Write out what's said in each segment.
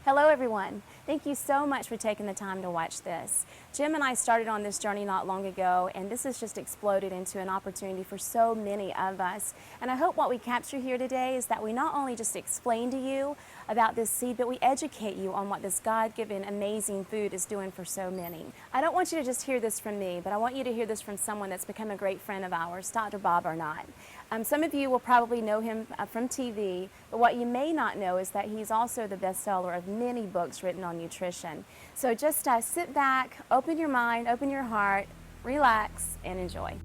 Hello everyone. Thank you so much for taking the time to watch this. Jim and I started on this journey not long ago, and this has just exploded into an opportunity for so many of us. And I hope what we capture here today is that we not only just explain to you about this seed, but we educate you on what this God-given amazing food is doing for so many. I don't want you to just hear this from me, but I want you to hear this from someone that's become a great friend of ours, Dr. Bob Arnot. Some of you will probably know him from TV, but what you may not know is that he's also the bestseller of many books written on nutrition. So just sit back, open your mind, open your heart, relax, and enjoy.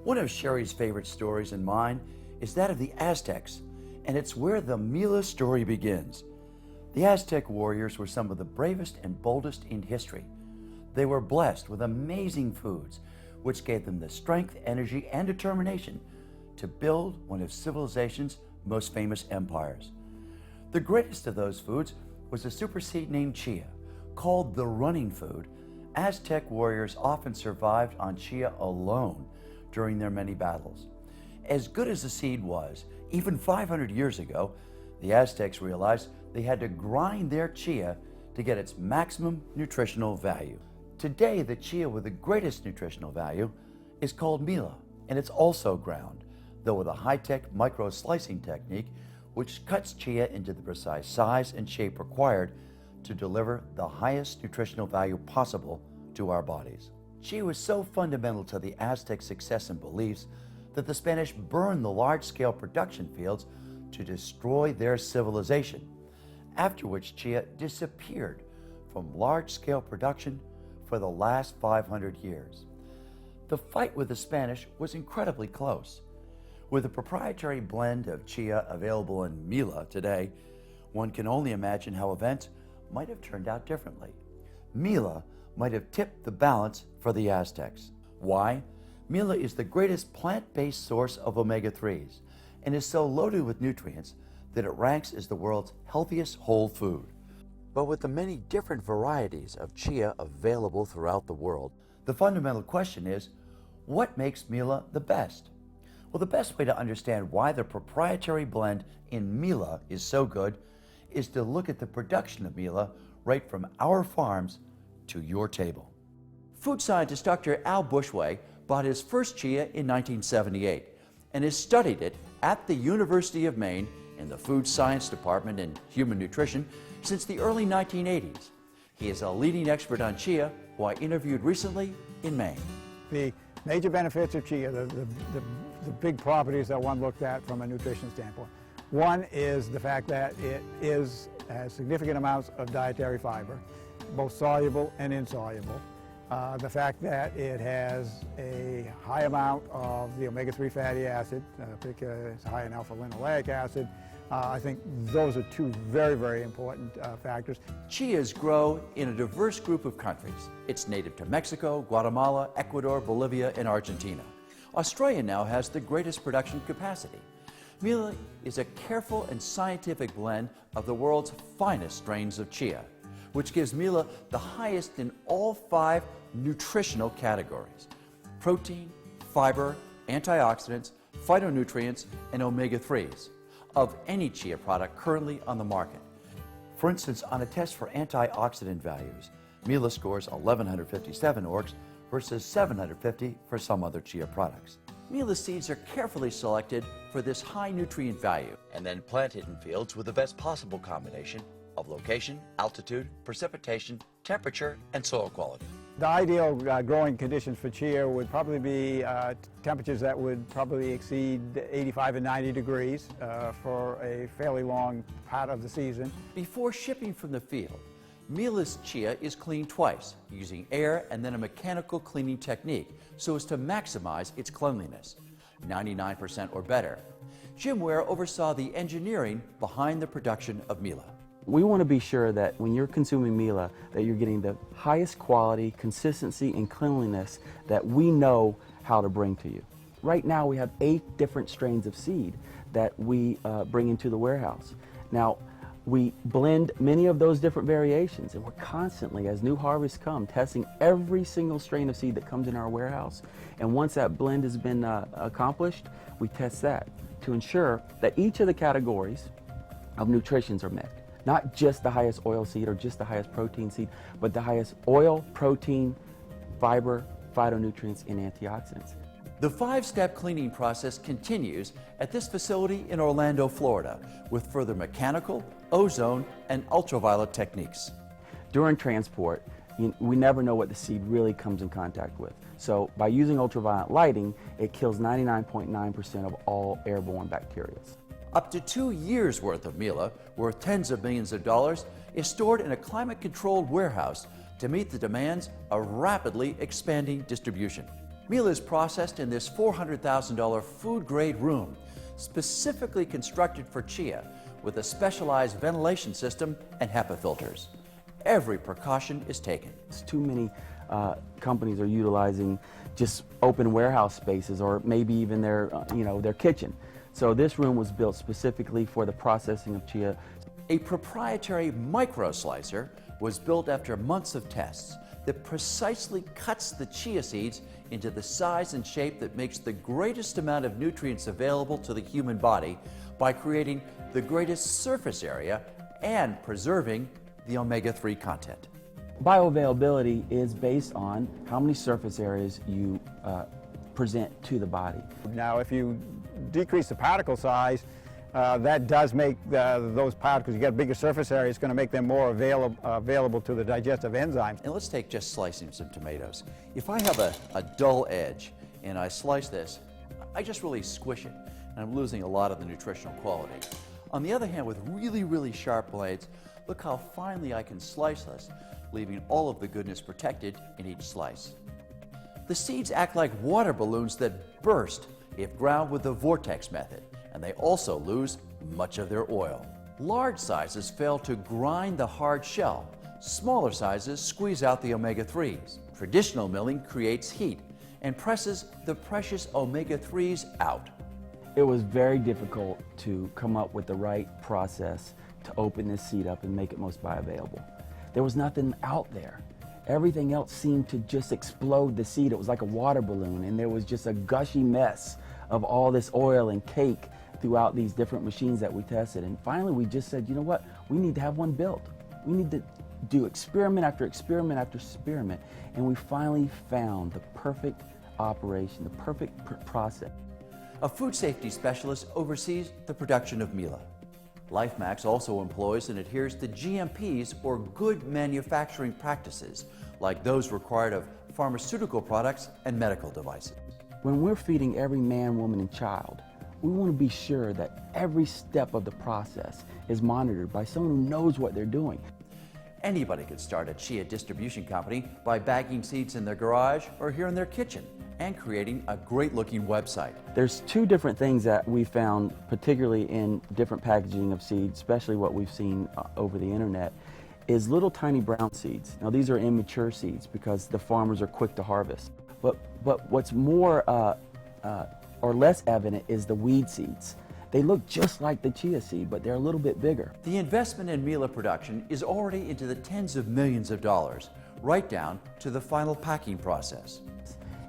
One of Sherry's favorite stories and mine is that of the Aztecs, and it's where the Mila story begins. The Aztec warriors were some of the bravest and boldest in history. They were blessed with amazing foods, which gave them the strength, energy, and determination to build one of civilization's most famous empires. The greatest of those foods was a super seed named chia. Called the running food, Aztec warriors often survived on chia alone during their many battles. As good as the seed was, even 500 years ago, the Aztecs realized they had to grind their chia to get its maximum nutritional value. Today, the chia with the greatest nutritional value is called Mila, and it's also ground, though with a high-tech micro-slicing technique which cuts chia into the precise size and shape required to deliver the highest nutritional value possible to our bodies. Chia was so fundamental to the Aztec success and beliefs that the Spanish burned the large-scale production fields to destroy their civilization, after which chia disappeared from large-scale production for the last 500 years. The fight with the Spanish was incredibly close. With a proprietary blend of chia available in Mila today, one can only imagine how events might have turned out differently. Mila might have tipped the balance for the Aztecs. Why? Mila is the greatest plant-based source of omega-3s and is so loaded with nutrients that it ranks as the world's healthiest whole food. But with the many different varieties of chia available throughout the world, the fundamental question is, what makes Mila the best? Well, the best way to understand why the proprietary blend in Mila is so good is to look at the production of Mila right from our farms to your table. Food scientist Dr. Al Bushway bought his first chia in 1978 and has studied it at the University of Maine in the Food Science Department in Human Nutrition since the early 1980s. He is a leading expert on chia, who I interviewed recently in Maine. The major benefits of chia, the big properties that one looked at from a nutrition standpoint. One is the fact that it has significant amounts of dietary fiber, both soluble and insoluble. The fact that it has a high amount of the omega-3 fatty acid, particularly it's high in alpha-linoleic acid. I think those are two very, very important factors. Chias grow in a diverse group of countries. It's native to Mexico, Guatemala, Ecuador, Bolivia, and Argentina. Australia now has the greatest production capacity. Mila is a careful and scientific blend of the world's finest strains of chia, which gives Mila the highest in all 5 nutritional categories: protein, fiber, antioxidants, phytonutrients, and omega-3s of any chia product currently on the market. For instance, on a test for antioxidant values, Mila scores 1,157 orgs versus 750 for some other chia products. Mila seeds are carefully selected for this high nutrient value and then planted in fields with the best possible combination of location, altitude, precipitation, temperature, and soil quality. The ideal growing conditions for chia would probably be temperatures that would probably exceed 85 and 90 degrees for a fairly long part of the season. Before shipping from the field, Mila's chia is cleaned twice, using air and then a mechanical cleaning technique so as to maximize its cleanliness, 99% or better. Jim Ware oversaw the engineering behind the production of Mila. We want to be sure that when you're consuming Mila, that you're getting the highest quality, consistency, and cleanliness that we know how to bring to you. Right now we have 8 different strains of seed that we bring into the warehouse. Now, we blend many of those different variations, and we're constantly, as new harvests come, testing every single strain of seed that comes in our warehouse. And once that blend has been accomplished, we test that to ensure that each of the categories of nutritions are met. Not just the highest oil seed or just the highest protein seed, but the highest oil, protein, fiber, phytonutrients, and antioxidants. The 5-step cleaning process continues at this facility in Orlando, Florida, with further mechanical, ozone, and ultraviolet techniques. During transport, we never know what the seed really comes in contact with. So by using ultraviolet lighting, it kills 99.9% of all airborne bacteria. Up to 2 years' worth of Mila, worth tens of millions of dollars, is stored in a climate-controlled warehouse to meet the demands of rapidly expanding distribution. Mila is processed in this $400,000 food-grade room, specifically constructed for chia, with a specialized ventilation system and HEPA filters. Every precaution is taken. Too many companies are utilizing just open warehouse spaces, or maybe even their kitchen. So this room was built specifically for the processing of chia. A proprietary micro slicer was built after months of tests that precisely cuts the chia seeds into the size and shape that makes the greatest amount of nutrients available to the human body by creating the greatest surface area and preserving the omega-3 content. Bioavailability is based on how many surface areas you present to the body. Now, if you decrease the particle size, that does make those particles, you get a bigger surface area, it's going to make them more available to the digestive enzymes. And let's take just slicing some tomatoes. If I have a dull edge and I slice this, I just really squish it, and I'm losing a lot of the nutritional quality. On the other hand, with really, really sharp blades, look how finely I can slice this, leaving all of the goodness protected in each slice. The seeds act like water balloons that burst if ground with the vortex method, and they also lose much of their oil. Large sizes fail to grind the hard shell. Smaller sizes squeeze out the omega-3s. Traditional milling creates heat and presses the precious omega-3s out. It was very difficult to come up with the right process to open this seed up and make it most bioavailable. There was nothing out there. Everything else seemed to just explode the seed. It was like a water balloon, and there was just a gushy mess of all this oil and cake throughout these different machines that we tested. And finally we just said, you know what, we need to have one built. We need to do experiment after experiment after experiment, and we finally found the perfect operation, the perfect process. A food safety specialist oversees the production of Mila. LifeMax also employs and adheres to GMPs, or good manufacturing practices, like those required of pharmaceutical products and medical devices. When we're feeding every man, woman, and child, we want to be sure that every step of the process is monitored by someone who knows what they're doing. Anybody could start a chia distribution company by bagging seeds in their garage or here in their kitchen and creating a great-looking website. There's two different things that we found, particularly in different packaging of seeds, especially what we've seen over the internet, is little tiny brown seeds. Now these are immature seeds because the farmers are quick to harvest. But what's more or less evident is the weed seeds. They look just like the chia seed, but they're a little bit bigger. The investment in Mila production is already into the tens of millions of dollars, right down to the final packing process.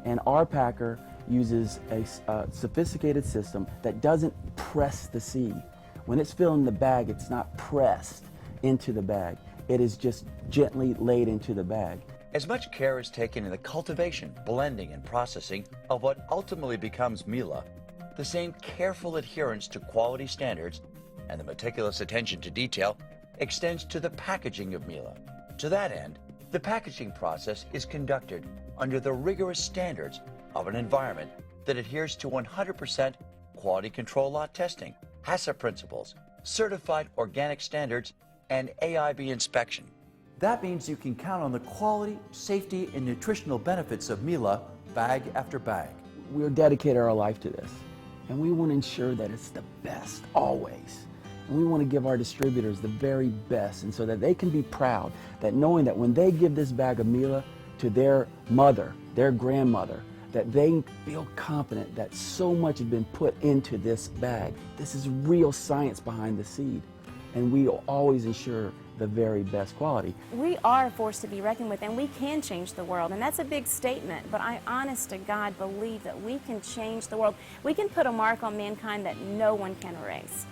And our packer uses a sophisticated system that doesn't press the seed. When it's filled in the bag, it's not pressed into the bag. It is just gently laid into the bag. As much care is taken in the cultivation, blending, and processing of what ultimately becomes Mila, the same careful adherence to quality standards and the meticulous attention to detail extends to the packaging of Mila. To that end, the packaging process is conducted under the rigorous standards of an environment that adheres to 100% quality control lot testing, HACCP principles, certified organic standards, and AIB inspection. That means you can count on the quality, safety, and nutritional benefits of Mila bag after bag. We're dedicated our life to this, and we want to ensure that it's the best always. And we want to give our distributors the very best, and so that they can be proud that knowing that when they give this bag of Mila to their mother, their grandmother, that they feel confident that so much has been put into this bag. This is real science behind the seed, and we will always ensure the very best quality. We are a force to be reckoned with, and we can change the world, and that's a big statement, but I honest to God believe that we can change the world. We can put a mark on mankind that no one can erase.